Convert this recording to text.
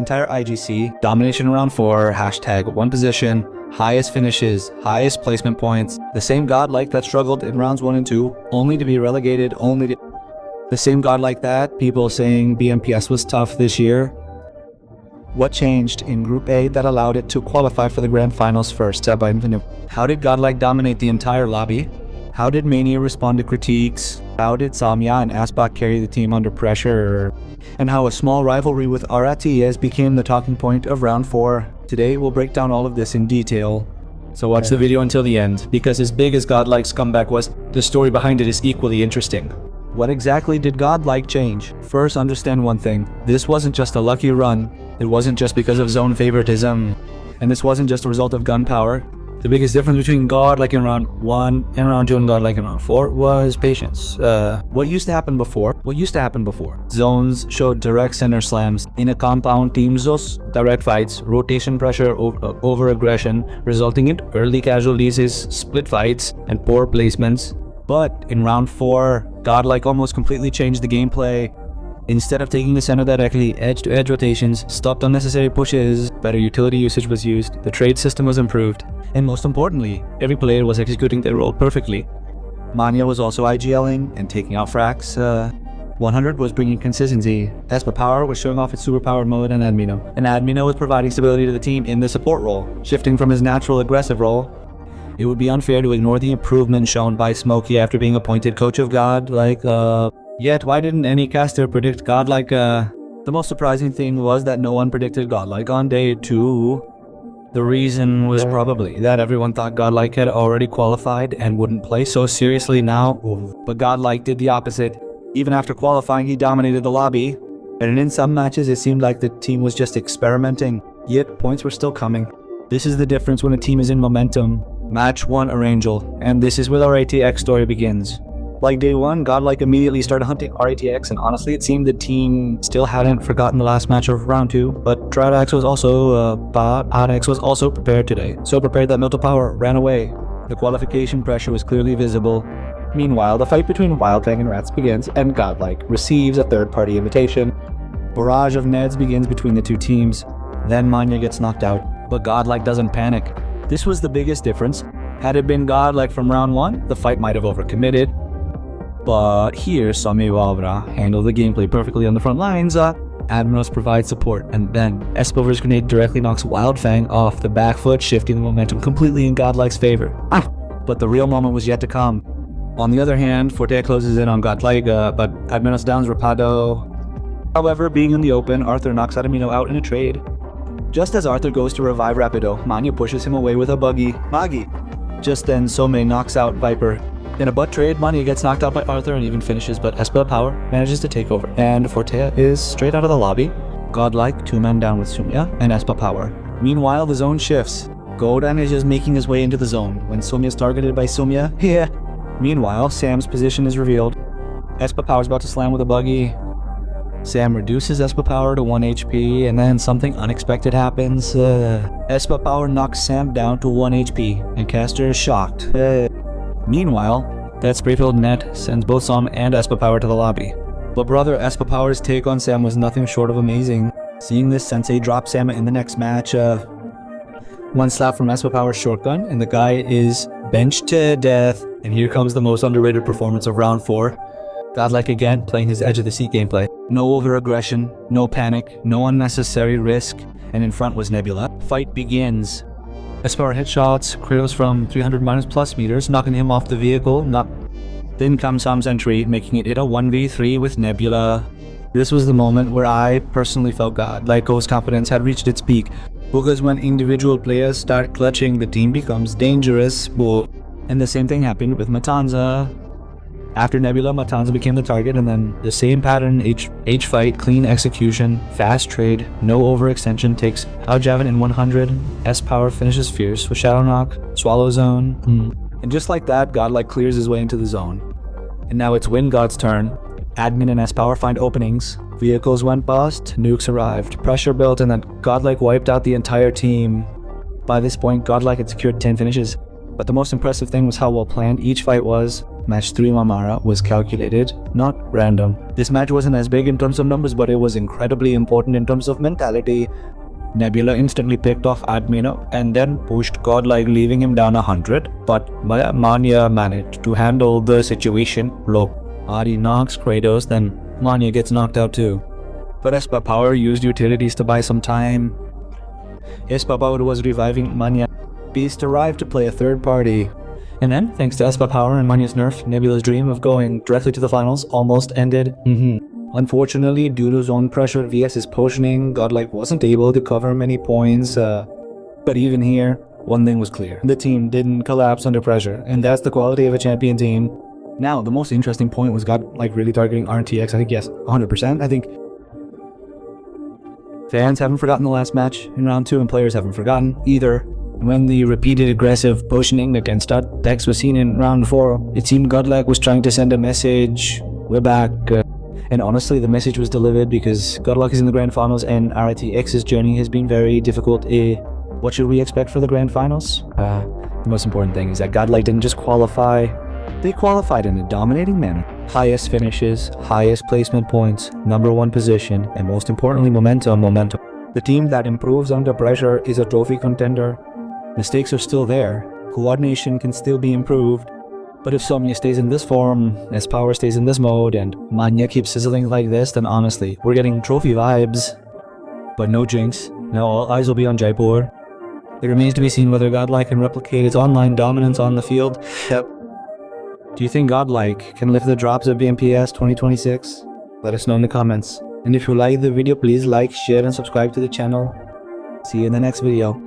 entire IGC, domination in round 4, hashtag one position, highest finishes, highest placement points, the same godlike that struggled in rounds 1 and 2, only to be relegated, the same godlike that people saying BMPS was tough this year. What changed in Group A that allowed it to qualify for the Grand Finals first? How did godlike dominate the entire lobby? How did Mania respond to critiques? How did Samya and Aspak carry the team under pressure? And how a small rivalry with RTS became the talking point of round 4. Today we'll break down all of this in detail. So watch the video until the end, because as big as godlike's comeback was, the story behind it is equally interesting. What exactly did godlike change? First, understand one thing. This wasn't just a lucky run. It wasn't just because of zone favoritism. And this wasn't just a result of gun power. The biggest difference between godlike in round 1 and round 2 and godlike in round 4 was patience. What used to happen before? Zones showed direct center slams. In a compound, teams those direct fights, rotation pressure over aggression, resulting in early casualties, split fights, and poor placements. But in round 4, godlike almost completely changed the gameplay. Instead of taking the center directly, edge-to-edge rotations, stopped unnecessary pushes, better utility usage was used, the trade system was improved, and most importantly, every player was executing their role perfectly. Mania was also IGLing and taking out frags. 100 was bringing consistency. Espa Power was showing off its superpowered mode, and Admino was providing stability to the team in the support role, shifting from his natural aggressive role. It would be unfair to ignore the improvement shown by Smokey after being appointed coach of godlike. Yet, why didn't any caster predict godlike? The most surprising thing was that no one predicted godlike on day 2. The reason was probably that everyone thought godlike had already qualified and wouldn't play so seriously now. But godlike did the opposite. Even after qualifying, he dominated the lobby. And in some matches, it seemed like the team was just experimenting. Yet, points were still coming. This is the difference when a team is in momentum. Match 1 Arangel, and this is where our ATX story begins. Like day 1, godlike immediately started hunting RATX, and honestly it seemed the team still hadn't forgotten the last match of round 2, but Tridax was also prepared today, so prepared that Milto Power ran away. The qualification pressure was clearly visible. Meanwhile, the fight between Wildfang and Rats begins, and godlike receives a third-party invitation. Barrage of Neds begins between the two teams. Then Manya gets knocked out, but godlike doesn't panic. This was the biggest difference. Had it been godlike from round 1, the fight might have overcommitted. But here, Sami Wabra handled the gameplay perfectly on the front lines. Admiros provides support, and then Espover's grenade directly knocks Wildfang off the back foot, shifting the momentum completely in godlike's favor. But the real moment was yet to come. On the other hand, Forte closes in on godlike, but Admiros downs Rapado. However, being in the open, Arthur knocks Adamino out in a trade. Just as Arthur goes to revive Rapido, Manya pushes him away with a buggy. Magi! Just then, Some knocks out Viper. In a butt trade, Manya gets knocked out by Arthur and even finishes, but Espa Power manages to take over. And Fortea is straight out of the lobby. Godlike, 2 men down with Sumya and Espa Power. Meanwhile, the zone shifts. Goldan is just making his way into the zone when Sumya is targeted by Sumya. Meanwhile, Sam's position is revealed. Espa Power's about to slam with a buggy. Sam reduces Espa Power to 1 HP, and then something unexpected happens. Espa Power knocks Sam down to 1 HP, and Caster is shocked. Meanwhile, that spray-filled net sends both Sam and Espa Power to the lobby. But brother, Espa Power's take on Sam was nothing short of amazing. Seeing this, Sensei drops Sam in the next match. One slap from Espa Power's shotgun, and the guy is benched to death. And here comes the most underrated performance of round 4. Godlike again, playing his edge of the seat gameplay. No over-aggression, no panic, no unnecessary risk, and in front was Nebula. Fight begins. Espa Power headshots, Kratos from 300 plus meters, knocking him off the vehicle. Then comes Sam's entry, making it a 1v3 with Nebula. This was the moment where I personally felt Godlike's confidence had reached its peak, because when individual players start clutching, the team becomes dangerous. And the same thing happened with Matanza. After Nebula, Matanza became the target, and then the same pattern, H fight, clean execution, fast trade, no overextension, takes out Javin in 100, S Power finishes Fierce with Shadow Knock, Swallow Zone, and just like that, Godlike clears his way into the zone. And now it's Wind God's turn. Admin and S Power find openings, vehicles went bust, nukes arrived, pressure built, and then Godlike wiped out the entire team. By this point, Godlike had secured 10 finishes, but the most impressive thing was how well planned each fight was. Match 3 Mamara was calculated, not random. This match wasn't as big in terms of numbers, but it was incredibly important in terms of mentality. Nebula instantly picked off Admino and then pushed Godlike, leaving him down 100, but Manya managed to handle the situation. Look, Adi knocks Kratos, then Manya gets knocked out too. But Espa Power used utilities to buy some time. Espa Power was reviving Manya. Beast arrived to play a third party. And then, thanks to Espa Power and Manya's nerf, Nebula's dream of going directly to the finals almost ended. Unfortunately, due to zone pressure vs his potioning, Godlike wasn't able to cover many points. But even here, one thing was clear. The team didn't collapse under pressure, and that's the quality of a champion team. Now, the most interesting point was Godlike really targeting RTX. I think, yes, 100%. I think fans haven't forgotten the last match in round 2, and players haven't forgotten either. When the repeated aggressive potioning against decks was seen in round 4, it seemed Godlike was trying to send a message, we're back. And honestly, the message was delivered because Godlike is in the Grand Finals and RTX's journey has been very difficult. What should we expect for the Grand Finals? The most important thing is that Godlike didn't just qualify, they qualified in a dominating manner. Highest finishes, highest placement points, #1 position, and most importantly, momentum. The team that improves under pressure is a trophy contender. Mistakes are still there, coordination can still be improved, but if Somnia stays in this form, as Power stays in this mode, and Manya keeps sizzling like this, then honestly, we're getting trophy vibes. But no jinx, now all eyes will be on Jaipur. It remains to be seen whether Godlike can replicate its online dominance on the field. Yep. Do you think Godlike can lift the drops of BMPS 2026? Let us know in the comments. And if you like the video, please like, share and subscribe to the channel. See you in the next video.